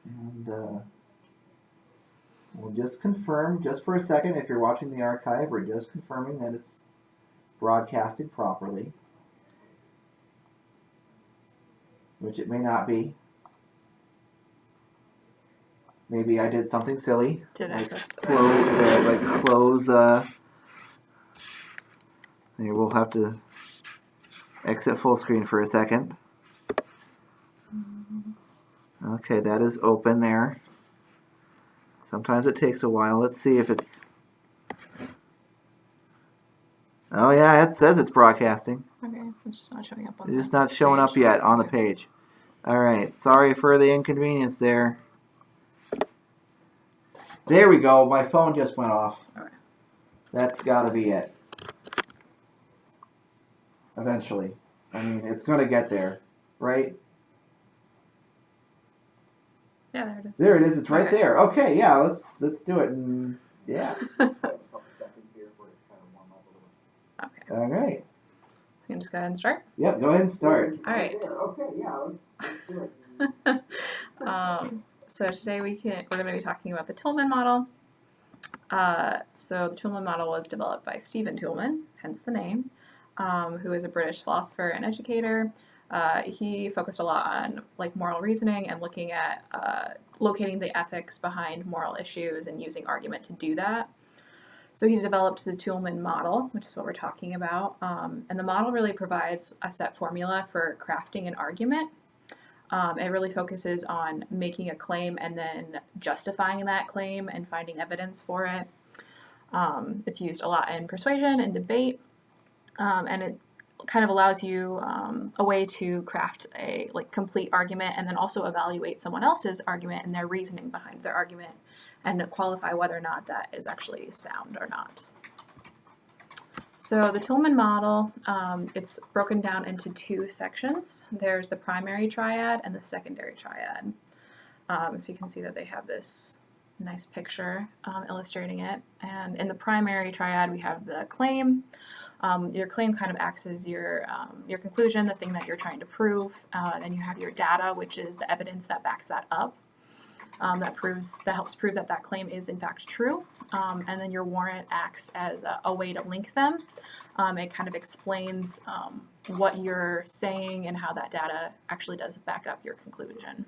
And we'll just confirm, just for a second, if you're watching the archive, we're just confirming that it's broadcasted properly, which it may not be. Maybe I did something silly. Did I press the close Maybe we'll have to exit full screen for a second. Okay, that is open there. Sometimes it takes a while. Let's see if it's... Oh yeah, it says it's broadcasting. Okay, it's just not showing up on It's just not showing up yet on the page. All right, sorry for the inconvenience there. There we go. My phone just went off. Okay. That's got to be it. Eventually. I mean, it's going to get there, right? Yeah, there it is. There it is. It's right Okay. there. Okay, yeah, let's do it. And yeah. Okay. All right. You can just go ahead and start. Yep, go ahead and start. All right. Okay, yeah, let's do it. So today we're going to be talking about the Toulmin model. So the Toulmin model was developed by Stephen Toulmin, hence the name, who is a British philosopher and educator. He focused a lot on moral reasoning and looking at locating the ethics behind moral issues and using argument to do that. So he developed the Toulmin model, which is what we're talking about. And the model really provides a set formula for crafting an argument. It really focuses on making a claim and then justifying that claim and finding evidence for it. It's used a lot in persuasion and debate, and it kind of allows you a way to craft a complete argument and then also evaluate someone else's argument and their reasoning behind their argument and qualify whether or not that is actually sound or not. So the Toulmin model, it's broken down into two sections. There's the primary triad and the secondary triad. So you can see that they have this nice picture illustrating it. And in the primary triad, we have the claim. Your claim kind of acts as your conclusion, the thing that you're trying to prove. Then you have your data, which is the evidence that backs that up. That helps prove that claim is in fact true. And then your warrant acts as a way to link them. It kind of explains what you're saying and how that data actually does back up your conclusion.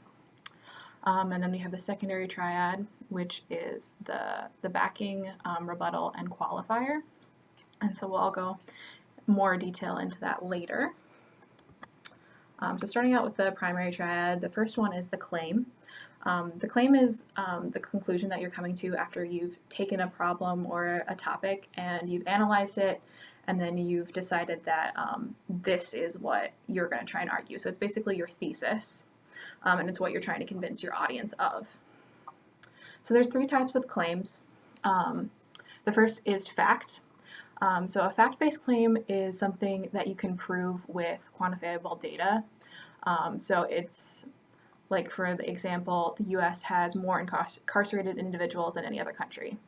And then we have the secondary triad, which is the backing, rebuttal, and qualifier. And so we'll all go more detail into that later. So starting out with the primary triad, the first one is the claim. The claim is the conclusion that you're coming to after you've taken a problem or a topic and you've analyzed it, and then you've decided that this is what you're going to try and argue. So it's basically your thesis, and it's what you're trying to convince your audience of. So there's three types of claims. The first is fact. So a fact-based claim is something that you can prove with quantifiable data. So it's for the example, the U.S. has more incarcerated individuals than any other country.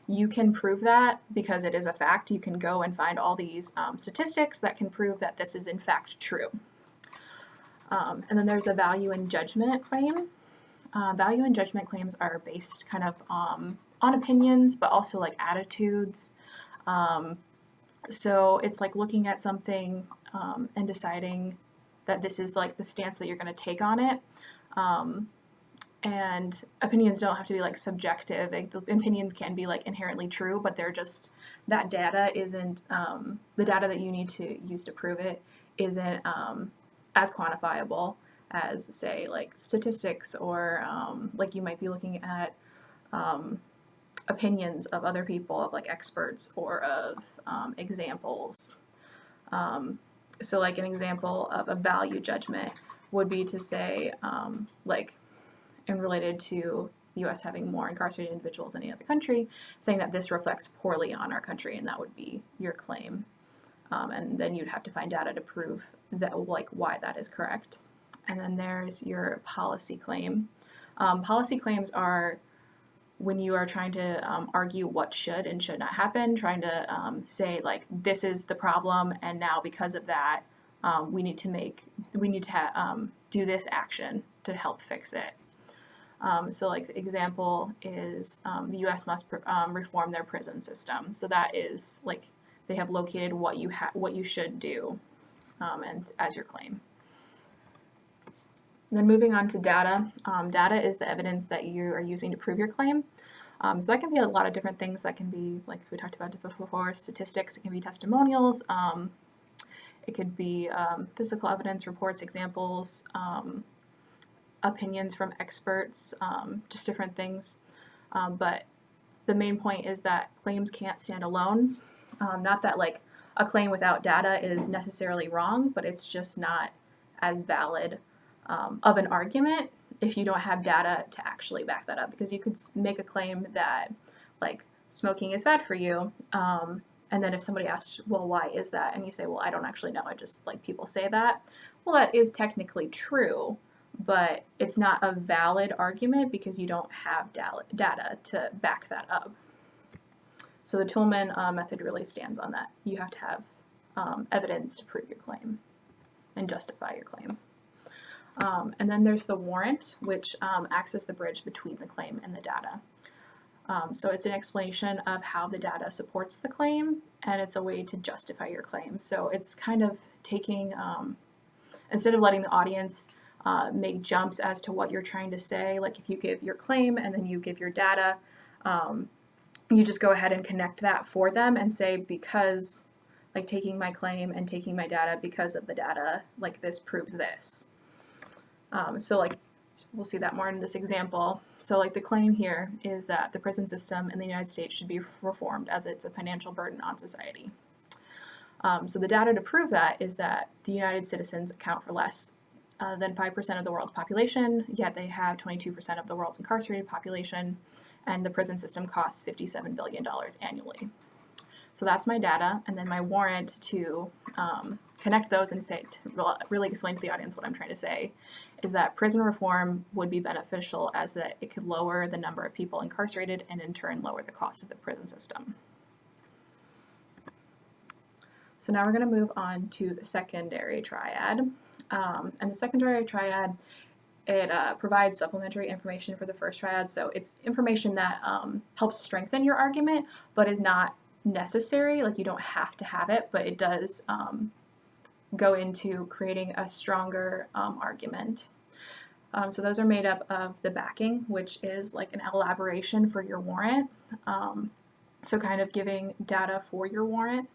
You can prove that because it is a fact. You can go and find all these statistics that can prove that this is in fact true. And then there's a value and judgment claim. Value and judgment claims are based kind of on opinions, but also attitudes. So it's looking at something and deciding that this is the stance that you're going to take on it. And opinions don't have to be subjective. The opinions can be inherently true, but they're just, that data isn't, the data that you need to use to prove it isn't as quantifiable as say statistics or you might be looking at opinions of other people, of experts or of examples. So an example of a value judgment would be to say, and related to the U.S. having more incarcerated individuals than any other country, saying that this reflects poorly on our country, and that would be your claim. And then you'd have to find data to prove that, why that is correct. And then there's your policy claim. Policy claims are when you are trying to argue what should and should not happen, trying to say this is the problem, and now because of that, we need to do this action to help fix it. So like the example is the U.S. must reform their prison system. So that is like they have located what you should do, and as your claim. And then moving on to data. Data is the evidence that you are using to prove your claim. So that can be a lot of different things. That can be, like we talked about before, statistics. It can be testimonials. It could be physical evidence, reports, examples, opinions from experts, just different things. But the main point is that claims can't stand alone. Not that like a claim without data is necessarily wrong, but it's just not as valid of an argument if you don't have data to actually back that up. Because you could make a claim that like smoking is bad for you, and then if somebody asks, well, why is that? And you say, well, I don't actually know. I just like people say that. Well, that is technically true, but it's not a valid argument because you don't have data to back that up. So the Toulmin method really stands on that. You have to have evidence to prove your claim and justify your claim. And then there's the warrant, which acts as the bridge between the claim and the data. So it's an explanation of how the data supports the claim, and it's a way to justify your claim. So it's kind of taking, instead of letting the audience make jumps as to what you're trying to say, like if you give your claim and then you give your data, you just go ahead and connect that for them and say, because, like taking my claim and taking my data, because of the data, like this proves this. So like, we'll see that more in this example. So like the claim here is that the prison system in the United States should be reformed as it's a financial burden on society. So the data to prove that is that the United citizens account for less than 5% of the world's population, yet they have 22% of the world's incarcerated population, and the prison system costs $57 billion annually. So that's my data, and then my warrant to connect those and say, to really explain to the audience what I'm trying to say, is that prison reform would be beneficial as that it could lower the number of people incarcerated and in turn lower the cost of the prison system. So now we're going to move on to the secondary triad. And the secondary triad, it provides supplementary information for the first triad. So it's information that helps strengthen your argument, but is not necessary. Like you don't have to have it, but it does go into creating a stronger argument. So those are made up of the backing, which is like an elaboration for your warrant. So kind of giving data for your warrant.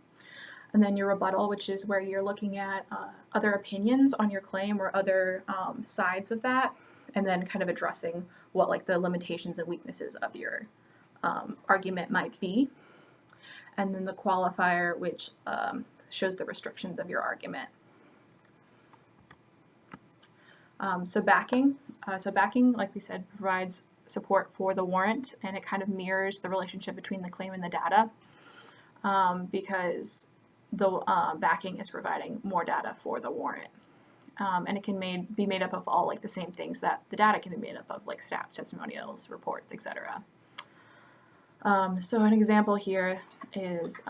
And then your rebuttal, which is where you're looking at other opinions on your claim or other sides of that, and then kind of addressing what like the limitations and weaknesses of your argument might be. And then the qualifier, which shows the restrictions of your argument. So backing, like we said, provides support for the warrant, and it kind of mirrors the relationship between the claim and the data, because the backing is providing more data for the warrant. And it can be made up of all like the same things that the data can be made up of, like stats, testimonials, reports, etc. So an example here is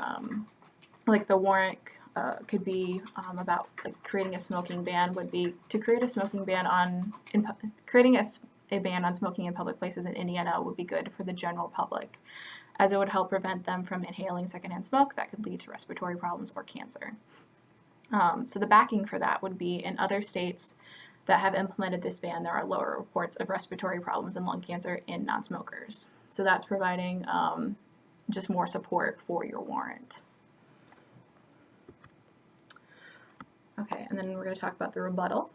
like the warrant could be about like creating a smoking ban would be to create a smoking ban creating a ban on smoking in public places in Indiana would be good for the general public, as it would help prevent them from inhaling secondhand smoke that could lead to respiratory problems or cancer. So the backing for that would be in other states that have implemented this ban, there are lower reports of respiratory problems and lung cancer in non-smokers. So that's providing just more support for your warrant. Okay, and then we're going to talk about the rebuttal.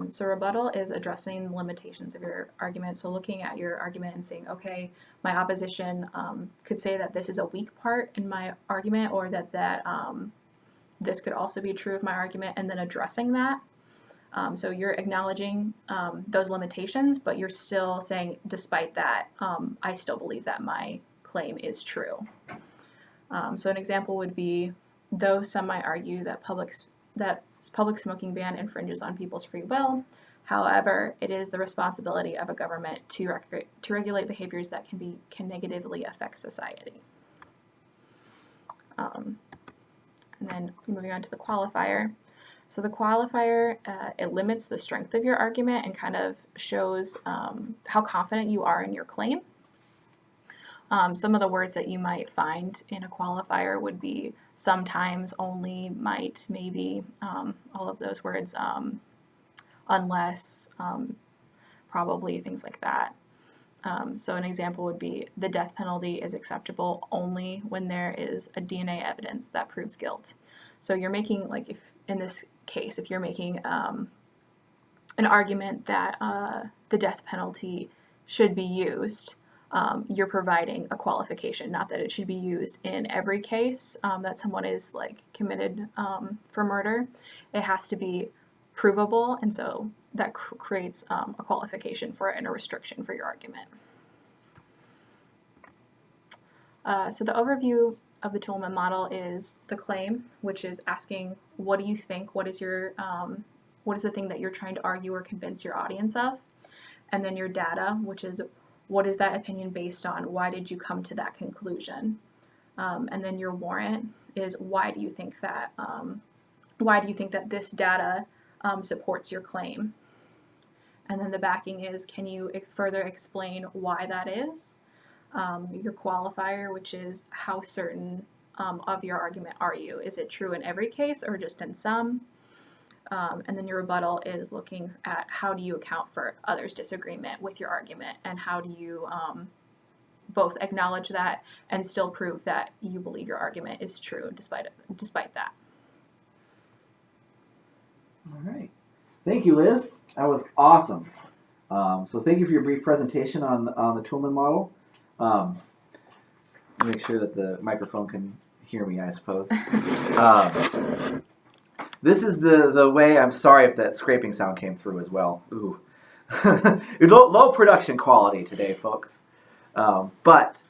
So rebuttal is addressing the limitations of your argument. So looking at your argument and saying, okay, my opposition could say that this is a weak part in my argument, or that this could also be true of my argument, and then addressing that. So you're acknowledging those limitations, but you're still saying, despite that, I still believe that my claim is true. So an example would be, though some might argue that public smoking ban infringes on people's free will, however, it is the responsibility of a government to regulate behaviors that can negatively affect society. And then moving on to the qualifier. So the qualifier, it limits the strength of your argument and kind of shows how confident you are in your claim. Some of the words that you might find in a qualifier would be sometimes, only, might, maybe, all of those words, unless, probably, things like that. So an example would be the death penalty is acceptable only when there is a DNA evidence that proves guilt. So you're making, like, if in this case, if you're making an argument that the death penalty should be used, you're providing a qualification, not that it should be used in every case that someone is like committed for murder. It has to be provable, and so that creates a qualification for it and a restriction for your argument. So the overview of the Toulmin model is the claim, which is asking, what do you think? What is your what is the thing that you're trying to argue or convince your audience of? And then your data, which is, what is that opinion based on? Why did you come to that conclusion? And then your warrant is, why do you think that this data supports your claim? And then the backing is, can you further explain why that is? Your qualifier, which is, how certain of your argument are you? Is it true in every case or just in some? And then your rebuttal is looking at, how do you account for others' disagreement with your argument, and how do you both acknowledge that and still prove that you believe your argument is true despite that. All right. Thank you, Liz. That was awesome. So thank you for your brief presentation on the Toulmin model. Make sure that the microphone can hear me, I suppose. This is the way. I'm sorry if that scraping sound came through as well. Ooh. Low production quality today, folks. But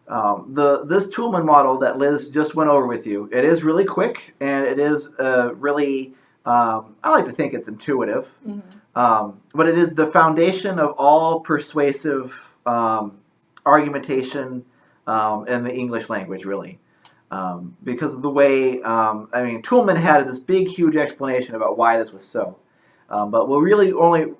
this Toulmin model that Liz just went over with you, it is really quick, and it is really, I like to think it's intuitive. Mm-hmm. But it is the foundation of all persuasive argumentation in the English language, really. Because of the way, Toulmin had this big, huge explanation about why this was so. But we'll really only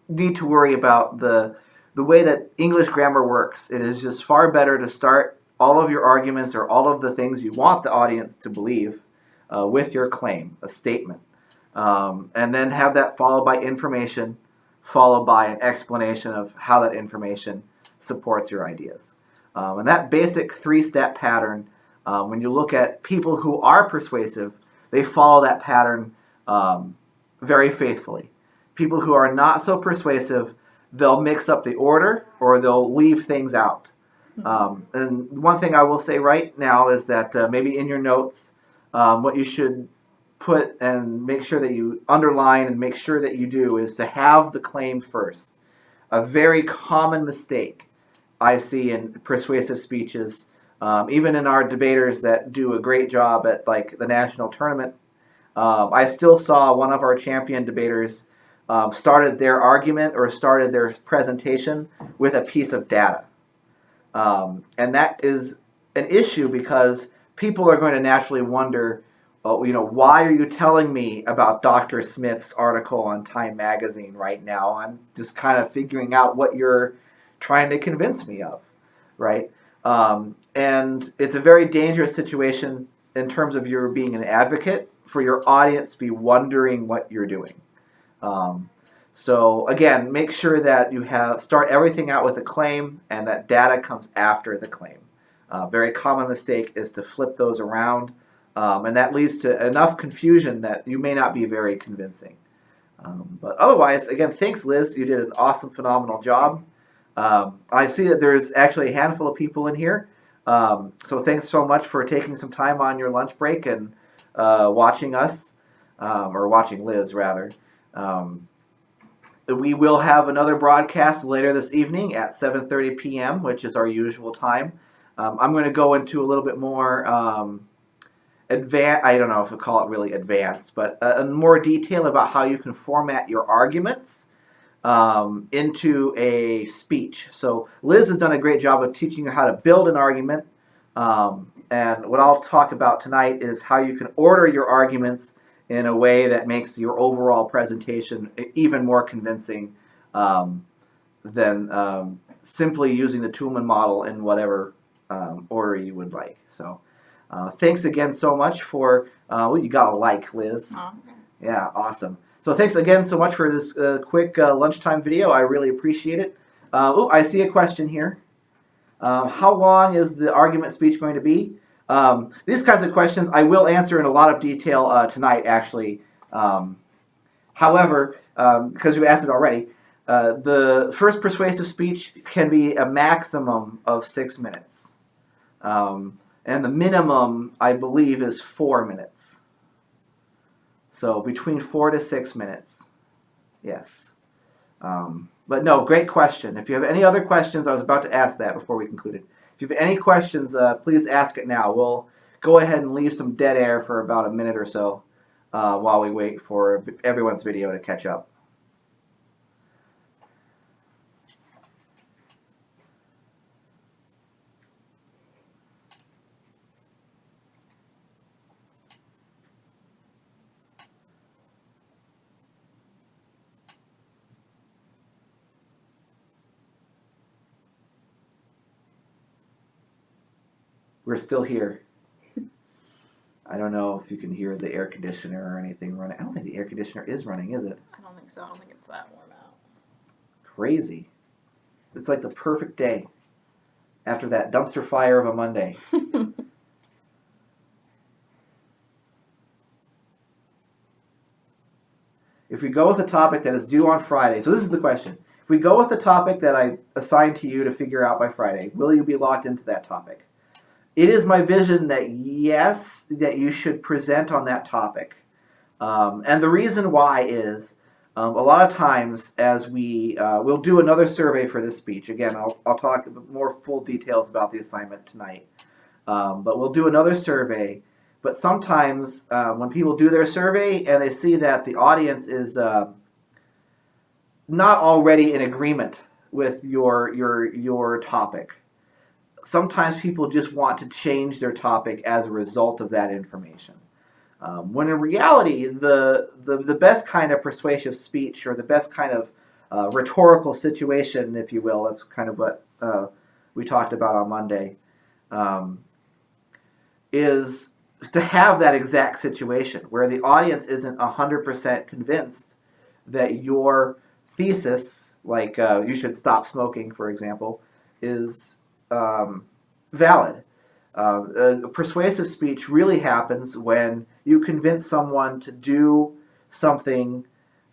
need to worry about the way that English grammar works. It is just far better to start all of your arguments or all of the things you want the audience to believe with your claim, a statement. And then have that followed by information, followed by an explanation of how that information supports your ideas. And that basic three-step pattern, when you look at people who are persuasive, they follow that pattern very faithfully. People who are not so persuasive, they'll mix up the order or they'll leave things out. And one thing I will say right now is that maybe in your notes, what you should put and make sure that you underline and make sure that you do is to have the claim first. A very common mistake I see in persuasive speeches, even in our debaters that do a great job at like the national tournament. I still saw one of our champion debaters started their argument or started their presentation with a piece of data. And that is an issue because people are going to naturally wonder, why are you telling me about Dr. Smith's article on Time Magazine right now? I'm just kind of figuring out what you're trying to convince me of, right? And it's a very dangerous situation in terms of your being an advocate for your audience to be wondering what you're doing. So again, make sure that you start everything out with a claim and that data comes after the claim. Very common mistake is to flip those around, and that leads to enough confusion that you may not be very convincing. But otherwise, again, thanks, Liz. You did an awesome, phenomenal job. I see that there's actually a handful of people in here. So thanks so much for taking some time on your lunch break and watching us, or watching Liz, rather. We will have another broadcast later this evening at 7:30 p.m., which is our usual time. I'm going to go into a little bit more advanced, I don't know if we call it really advanced, but in more detail about how you can format your arguments into a speech. So Liz has done a great job of teaching you how to build an argument. And what I'll talk about tonight is how you can order your arguments in a way that makes your overall presentation even more convincing than simply using the Toulmin model in whatever order you would like. So thanks again so much for, you got a like, Liz. Oh, okay. Yeah, awesome. So thanks again so much for this quick lunchtime video. I really appreciate it. I see a question here. How long is the argument speech going to be? These kinds of questions I will answer in a lot of detail tonight, actually. However, because you asked it already, the first persuasive speech can be a maximum of 6 minutes. And the minimum, I believe, is 4 minutes. So between 4 to 6 minutes. Yes. But no, great question. If you have any other questions, I was about to ask that before we concluded. If you have any questions, please ask it now. We'll go ahead and leave some dead air for about a minute or so while we wait for everyone's video to catch up. We're still here. I don't know if you can hear the air conditioner or anything running. I don't think the air conditioner is running, is it? I don't think so. I don't think it's that warm out. Crazy. It's like the perfect day after that dumpster fire of a Monday. If we go with a topic that is due on Friday, so this is the question. If we go with the topic that I assigned to you to figure out by Friday, will you be locked into that topic? It is my vision that yes, that you should present on that topic. And the reason why is a lot of times as we'll do another survey for this speech. Again, I'll talk more full details about the assignment tonight. But we'll do another survey. But sometimes when people do their survey and they see that the audience is not already in agreement with your topic, sometimes people just want to change their topic as a result of that information. When in reality, the best kind of persuasive speech, or the best kind of rhetorical situation, if you will, that's kind of what we talked about on Monday, is to have that exact situation where the audience isn't 100% convinced that your thesis, like you should stop smoking, for example, is valid. Persuasive speech really happens when you convince someone to do something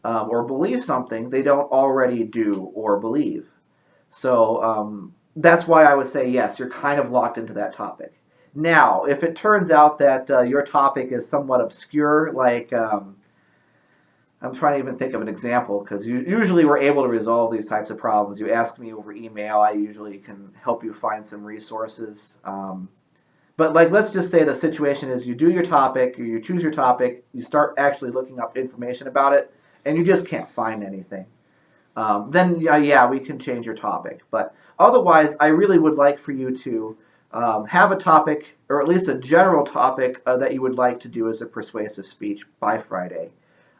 or believe something they don't already do or believe. So that's why I would say yes, you're kind of locked into that topic. Now, if it turns out that your topic is somewhat obscure, like I'm trying to even think of an example, because usually we're able to resolve these types of problems. You ask me over email, I usually can help you find some resources. But like, let's just say the situation is you do your topic, or you choose your topic, you start actually looking up information about it, and you just can't find anything. Then yeah, we can change your topic. But otherwise, I really would like for you to have a topic, or at least a general topic that you would like to do as a persuasive speech by Friday.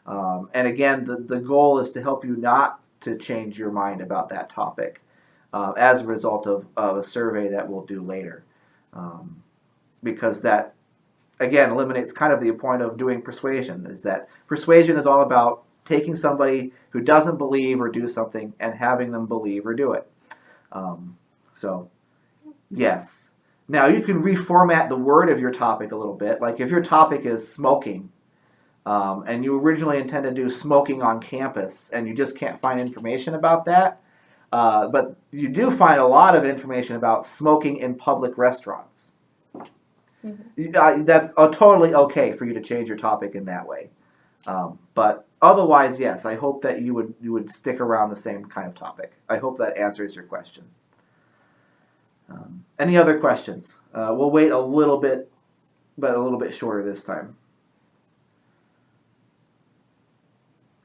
And again, the goal is to help you not to change your mind about that topic as a result of a survey that we'll do later. Because that, again, eliminates kind of the point of doing persuasion, is that persuasion is all about taking somebody who doesn't believe or do something and having them believe or do it. So, yes. Now, you can reformat the word of your topic a little bit. Like if your topic is smoking, and you originally intend to do smoking on campus, and you just can't find information about that, but you do find a lot of information about smoking in public restaurants. Mm-hmm. That's totally okay for you to change your topic in that way. But otherwise, yes, I hope that you would stick around the same kind of topic. I hope that answers your question. Any other questions? We'll wait a little bit, but a little bit shorter this time.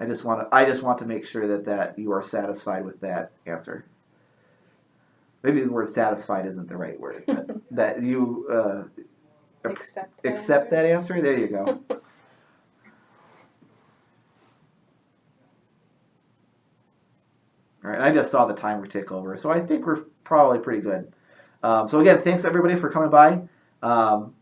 I just want to make sure that you are satisfied with that answer. Maybe the word satisfied isn't the right word, but that you accept that answer. There you go. All right, I just saw the timer tick over, so I think we're probably pretty good. So again, thanks everybody for coming by.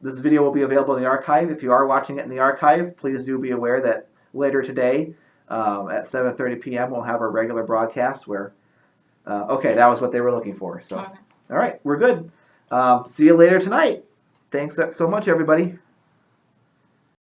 This video will be available in the archive. If you are watching it in the archive, please do be aware that later today at 7:30 p.m. we'll have our regular broadcast where, okay, that was what they were looking for. So, Okay. all right, we're good. See you later tonight. Thanks so much, everybody.